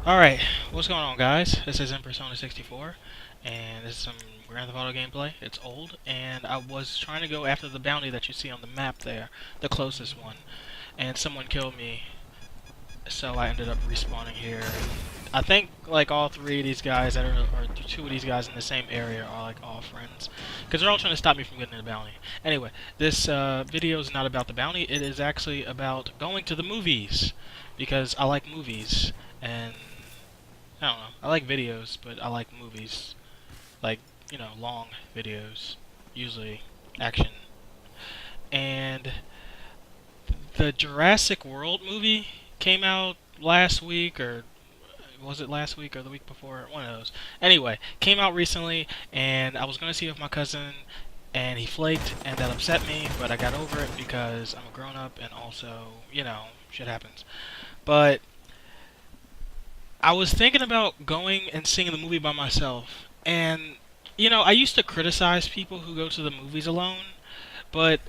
Alright, what's going on, guys? This is Persona 64, and this is some Grand Theft Auto gameplay. It's old, and I was trying to go after the bounty that you see on the map there, the closest one, and someone killed me, so I ended up respawning here. I think, like, all three of these guys or two of these guys in the same area are, like, all friends, because they're all trying to stop me from getting the bounty. Anyway, this video is not about the bounty, it is actually about going to the movies, because I like movies, and I don't know. I like videos, but I like movies. Like, long videos. Usually action. And the Jurassic World movie came out last week, or was it last week or the week before? One of those. Anyway, came out recently, and I was going to see it with my cousin, and he flaked, and that upset me, but I got over it because I'm a grown up, and also, shit happens. But I was thinking about going and seeing the movie by myself. And, I used to criticize people who go to the movies alone. But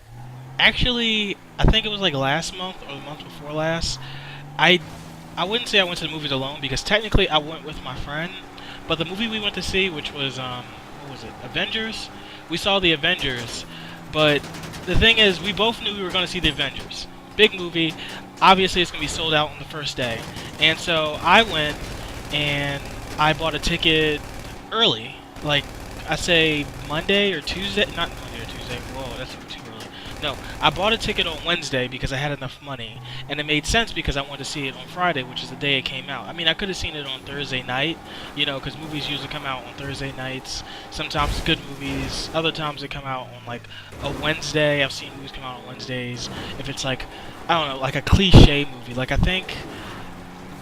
actually, I think it was like last month or the month before last. I I wouldn't say I went to the movies alone because technically I went with my friend. But the movie we went to see, which was what was it? Avengers. We saw the Avengers, but the thing is, we both knew we were going to see the Avengers. Big movie. Obviously, it's going to be sold out on the first day. And so I went and I bought a ticket early. Like, I say Monday or Tuesday. Not Monday or Tuesday. Whoa, that's too early. No, I bought a ticket on Wednesday because I had enough money. And it made sense because I wanted to see it on Friday, which is the day it came out. I mean, I could have seen it on Thursday night, because movies usually come out on Thursday nights. Sometimes it's good movies. Other times they come out on, like, a Wednesday. I've seen movies come out on Wednesdays. If it's, like, I don't know, like a cliche movie. Like, I think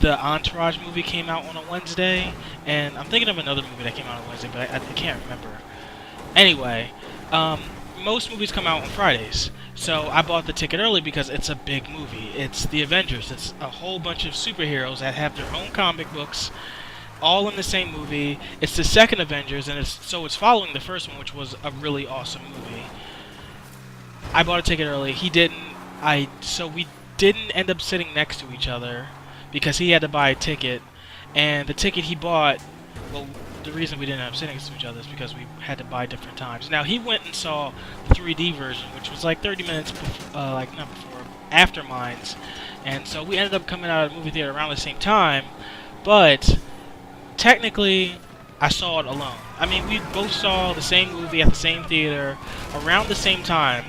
the Entourage movie came out on a Wednesday, and I'm thinking of another movie that came out on Wednesday, but I can't remember. Anyway, most movies come out on Fridays, so I bought the ticket early because it's a big movie. It's the Avengers. It's a whole bunch of superheroes that have their own comic books, all in the same movie. It's the second Avengers, and it's following the first one, which was a really awesome movie. I bought a ticket early. He didn't. So we didn't end up sitting next to each other because he had to buy a ticket, and the ticket he bought, well, the reason we didn't end up sitting next to each other is because we had to buy different times. Now, he went and saw the 3D version, which was like 30 minutes not before, after mine's, and so we ended up coming out of the movie theater around the same time, but technically, I saw it alone. I mean, we both saw the same movie at the same theater around the same time,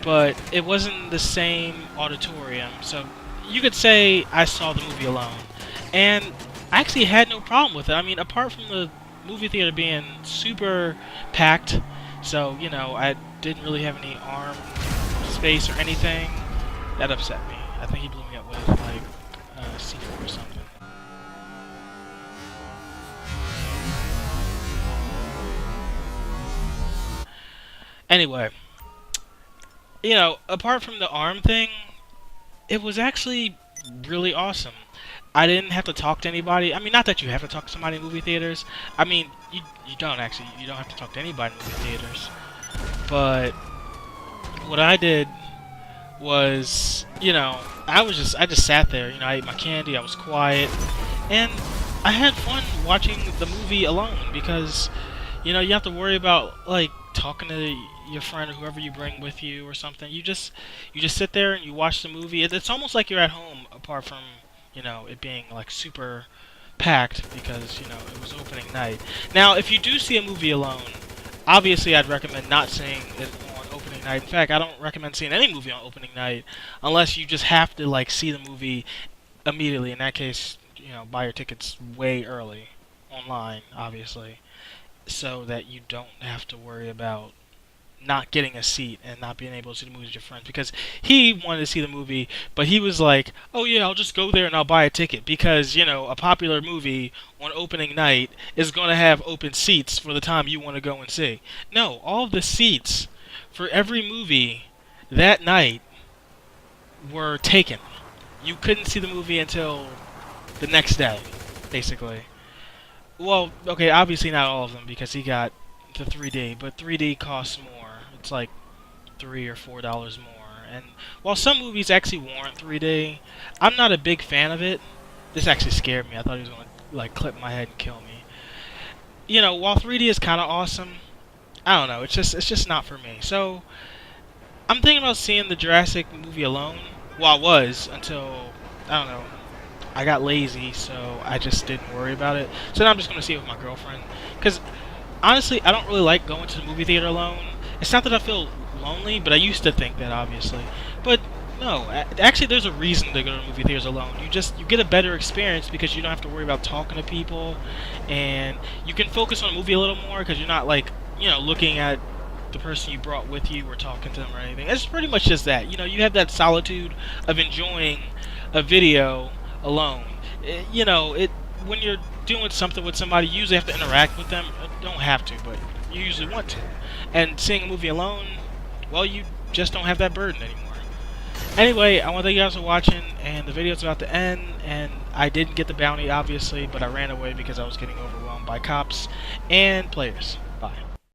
but it wasn't the same auditorium, so you could say I saw the movie alone. And I actually had no problem with it. I mean, apart from the movie theater being super packed, so, I didn't really have any arm space or anything, that upset me. I think he blew me up with, like, C4 or something. Anyway, apart from the arm thing, it was actually really awesome. I didn't have to talk to anybody. I mean, not that you have to talk to somebody in movie theaters. I mean, you don't actually. You don't have to talk to anybody in movie theaters. But what I did was, I just sat there. I ate my candy. I was quiet, and I had fun watching the movie alone because, you have to worry about like talking to your friend or whoever you bring with you or something. You just sit there and you watch the movie. It's almost like you're at home, apart from it being like super packed because it was opening night. Now, if you do see a movie alone, obviously I'd recommend not seeing it on opening night. In fact, I don't recommend seeing any movie on opening night unless you just have to like see the movie immediately. In that case, buy your tickets way early online, obviously, so that you don't have to worry about not getting a seat and not being able to see the movie with your friends, because he wanted to see the movie, but he was like, "Oh yeah, I'll just go there and I'll buy a ticket because a popular movie on opening night is going to have open seats for the time you want to go and see." No, all of the seats for every movie that night were taken. You couldn't see the movie until the next day, basically. Well, okay, obviously not all of them because he got the 3D, but 3D costs more. It's like $3 or $4 more. And while some movies actually warrant 3D, I'm not a big fan of it This actually scared me. I thought he was gonna like clip my head and kill me. You know, while 3D is kind of awesome, I don't know. It's just not for me. So I'm thinking about seeing the Jurassic movie alone. Well, I was until I don't know. I got lazy, so I just didn't worry about it. So now I'm just gonna see it with my girlfriend. Cause honestly, I don't really like going to the movie theater alone. It's not that I feel lonely, but I used to think that obviously. But no, actually, there's a reason to go to movie theaters alone. You get a better experience because you don't have to worry about talking to people, and you can focus on the movie a little more because you're not like looking at the person you brought with you or talking to them or anything. It's pretty much just that. You have that solitude of enjoying a video alone. It when you're doing something with somebody, you usually have to interact with them. Don't have to, but you usually want to. And seeing a movie alone, well, you just don't have that burden anymore. Anyway, I want to thank you guys for watching, and the video's about to end, and I didn't get the bounty, obviously, but I ran away because I was getting overwhelmed by cops and players. Bye.